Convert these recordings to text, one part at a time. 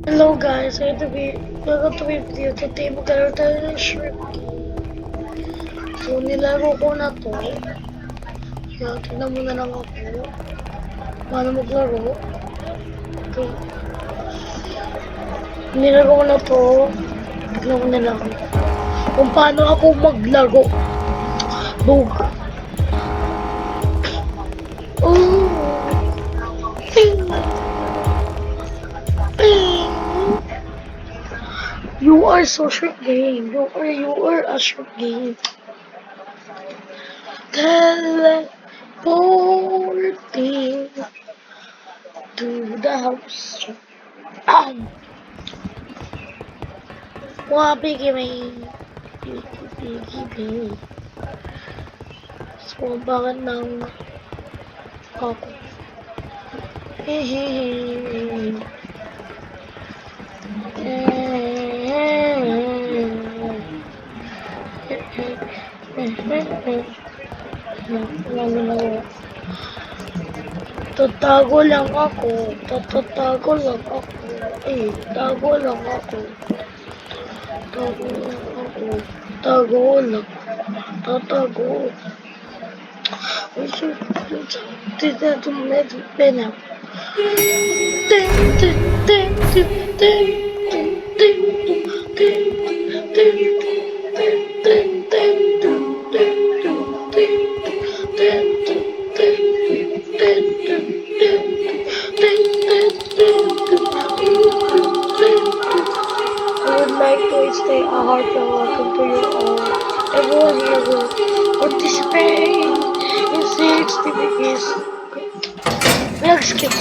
Hello guys, welcome to my video. Today maglalaro tayo ng shrimp game. So nilaro ko na to. Kaya tignan mo na lang ako. Paano maglaro. Okay. Nilaro ko na to. Tignan mo na lang kung paano ako maglaro. Bug. Oh. Ping. Ping. You are so shrimp game. You are a shrimp game. Teleporting to the house. Wah, piggy me. Piggy. Sumambangan ng ako. Hehehe. Tatago lang ako. Tatago lang ako. Tago lang ako. Tago lang ako. Tago lang. Tatago. Dito may pena. I would like to extend a heartfelt welcome to you all. Everyone here will participate in 60 degrees. Let's skip.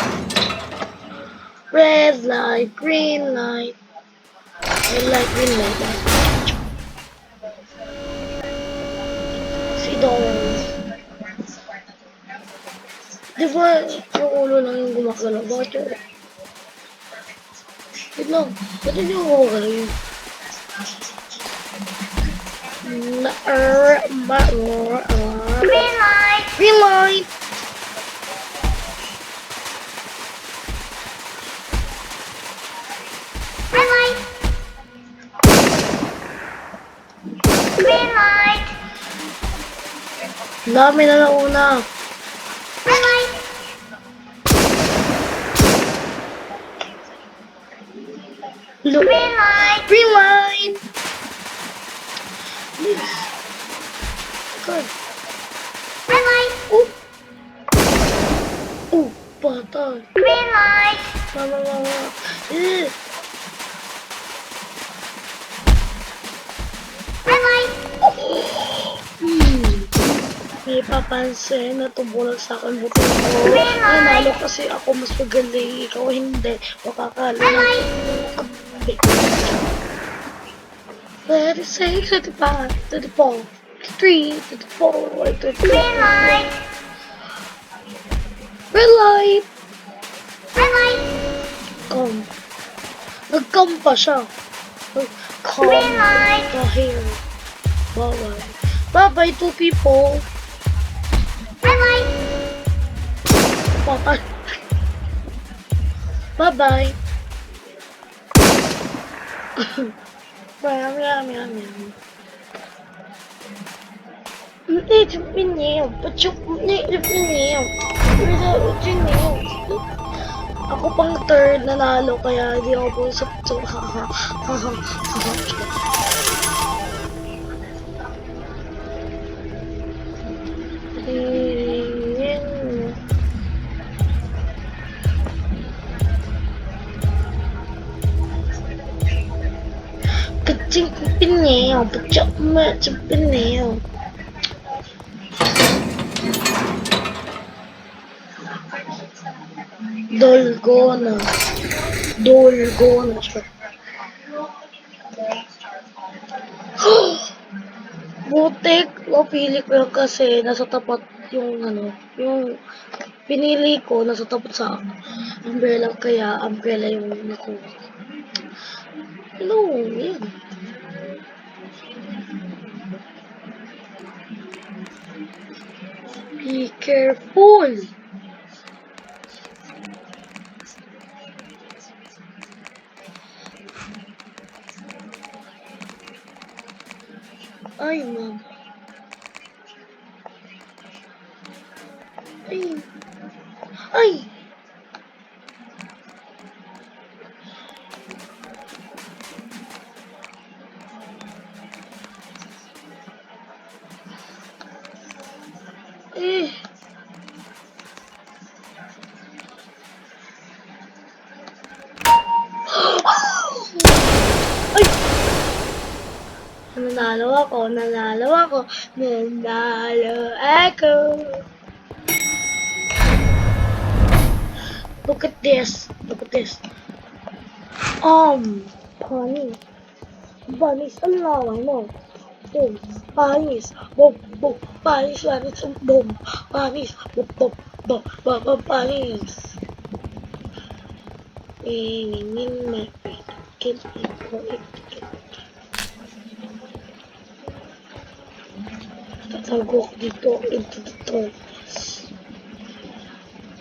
Red light, green light. Red light, green light. Si Doris. Di ba yung ulo lang yung gumagalaw? Bakit yun? Wait lang. Ba't hindi ako gumagalaw? Green light! Green light! Green light! Green light! Dami na nauna. Green light! Look. Green light! Green light! Please. Good. Green light! Oh! Oh, patay. Green light! Mama. Green light! May papansin na tumulag sa akin buto ko. Nanalo kasi ako mas magaling. Ikaw hindi. Makakala na. 36, 35, 34, 33, 34, 35. Green light! Red light! Red light! Come. Nag-come pa siya. Come. Green light! Dahil. Bye-bye. Bye-bye, two people. Red light! Bye-bye. Bye-bye. Ako pang third nanalo kaya hindi ako busap to. Pineo, pineo. Dolgona. Butik, napili ko yun kasi nasa tapat yung yung pinili ko nasa tapat sa umbrella kaya umbrella yung nakuha. Hello, yan. Be careful! Ay, ma'am. Ay. Ay! Eh. Ay! Nanalo ako, nanalo ako, nanalo ako. Look at this. Look at this. Bunnies. Bunnies, ang laway mo. Boom. Bunnies. Boom, boom. Bunnies, bunnies, boom. Bunnies. Boom, boom, boom, boom, boom, bunnies. Ingin my feet. Kill me for it. Tatago ako dito into the darkness.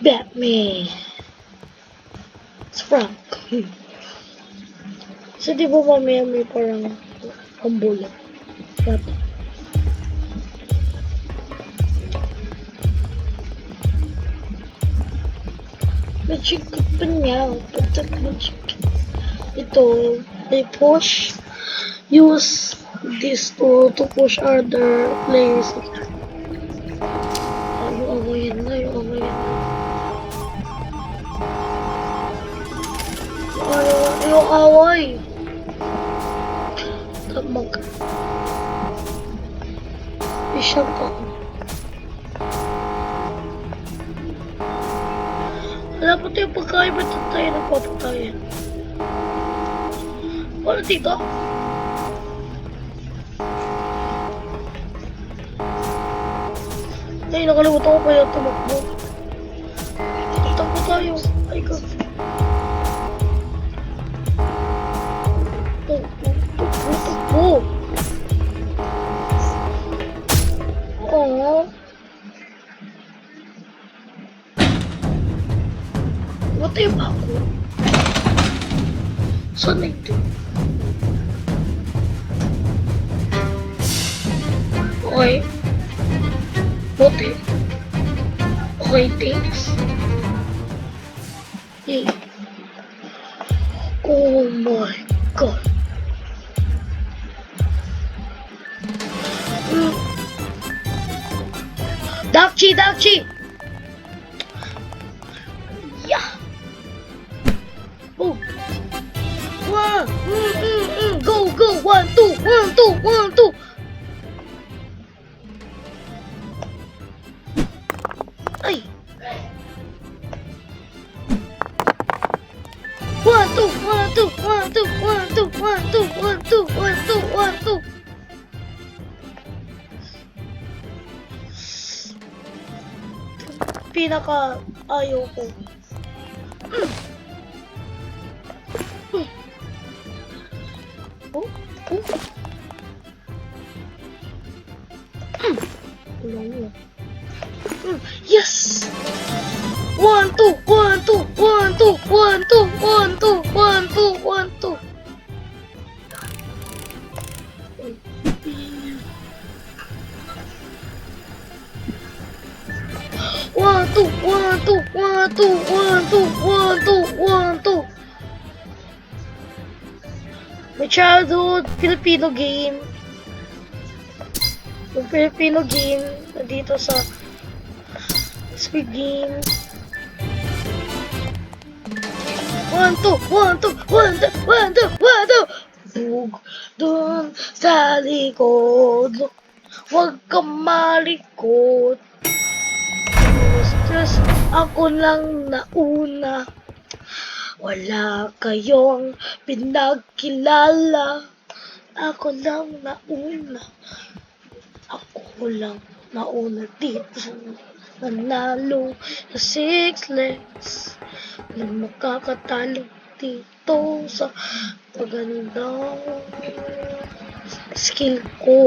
Batman. It's Frank. So, di ba mamaya may parang ambula? Bata. Magic pa niya. Patak magic. Ito, they push. Use this to push other players. Yung away yan na, yung away yan na. Yung away. Tamag. Isang ako. Wala pa tayo pagkain, ba't tayo nagpapatayan? Wala dito? Ay, nakalimutan ko pa yung tumakbo. Takbo tayo. Ay, God. Takbo. Oo. Matay ba ako? Saan na ito? Okay. Buti. Okay, thanks. Hey. Oh my God. Dakchi, Dakchi! Yeah! Oh! One! Go, go! 1, 2! 1, 2! 1, 2! Ay! 1, 2! 1, 2! 1, 2! 1, 2! 1, 2! 1, 2! 1, 2! 1, 2! Pinaka ayaw ko. Oh? Yes! 1, 2! 1, 2! 1, 2! 1, 2! 1, 2! 1, 2! 1, 2! One, two, one, two, one, two, one, two, one, two, one, two. My childhood Filipino game. Yung Filipino game nandito sa Squid Game. 1, 2, 1, 2, 1, 2, 1, 2, 1, 2. Bug dun sa likod. Huwag kang malikot. Stress, ako lang nauna. Wala kayong pinagkilala. Ako lang nauna. Ako lang nauna dito. Nanalo sa 6 legs. Walang makakatalo dito sa pagandang skill ko.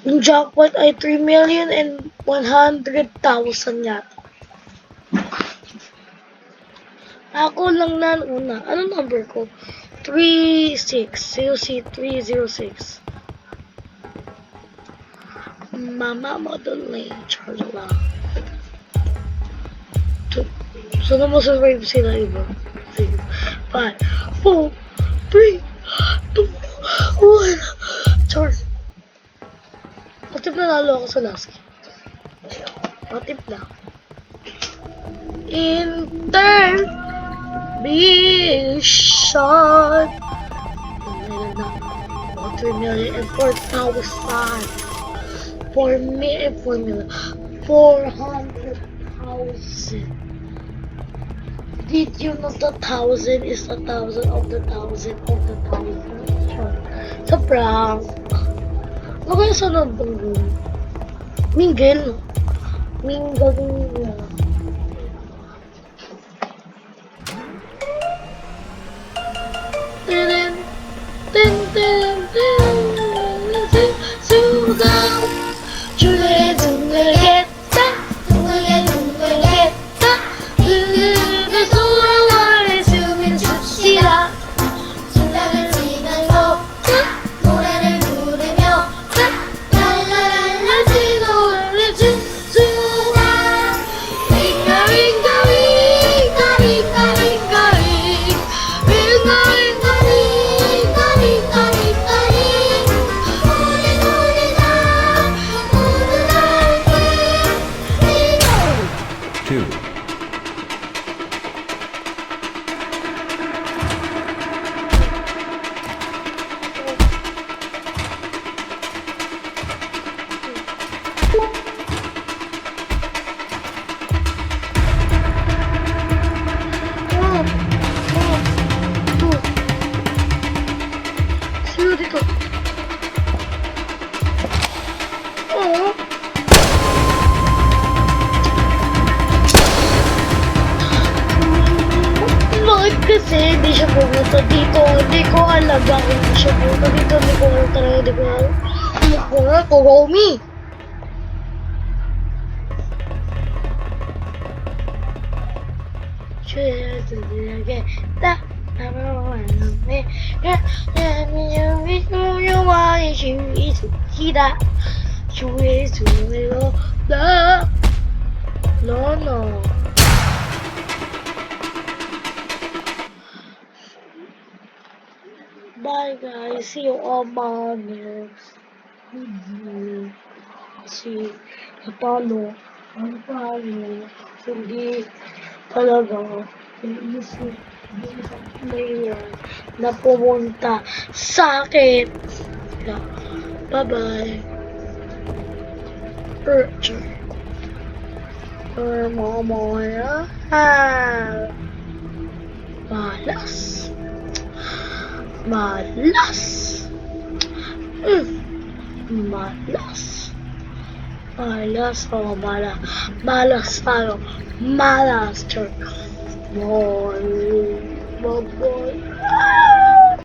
Yung jackpot ay 3,100,000 yata. Ako lang na una. Anong number ko? 36. 306. Mama Madeleine. Charge lang. Sana masurvive sila iba. 5, 4, 3, 2, 1. Charge. Patip na lalo ako sa last game. Patip na. Intermission. 3 million and 4,000. 4 million, 400,000. Did you know the 1,000 is 1,000 of the 1,000 of the 1,000? Sa prank. Ano kaya sa nandun? Mingle. Mingle niya. Tin, tin, tin, tin, tin, sugaw. Chule, 둥글겠다, 둥글겠다. 그 소원을 숨을 춥시다. 심장을 치면서 노래를 부르며 랄랄랄라 지도를 춤추다. 윙가 윙가 윙가 윙가 윙가 윙. 윙가 윙가 윙가 윙가 윙가 윙. 노래노래다 모두가 함께 2. Sino dito? Oo. Bakit kasi hindi siya pumunta dito? Hindi ko alam bakit hindi siya pumunta dito. Hindi ko alam talaga. Hindi ko alam. Ano ko nga? Kuromi! No, no. Bye guys. See you on my next video. Kasi napalo ang palo. Hindi talaga iisip player na pumunta sa akin. Bye-bye. Mamaya. Malas. Malas. Malas. Malas. Oh, malas. Malas tayo. Malas. Boy. Boy.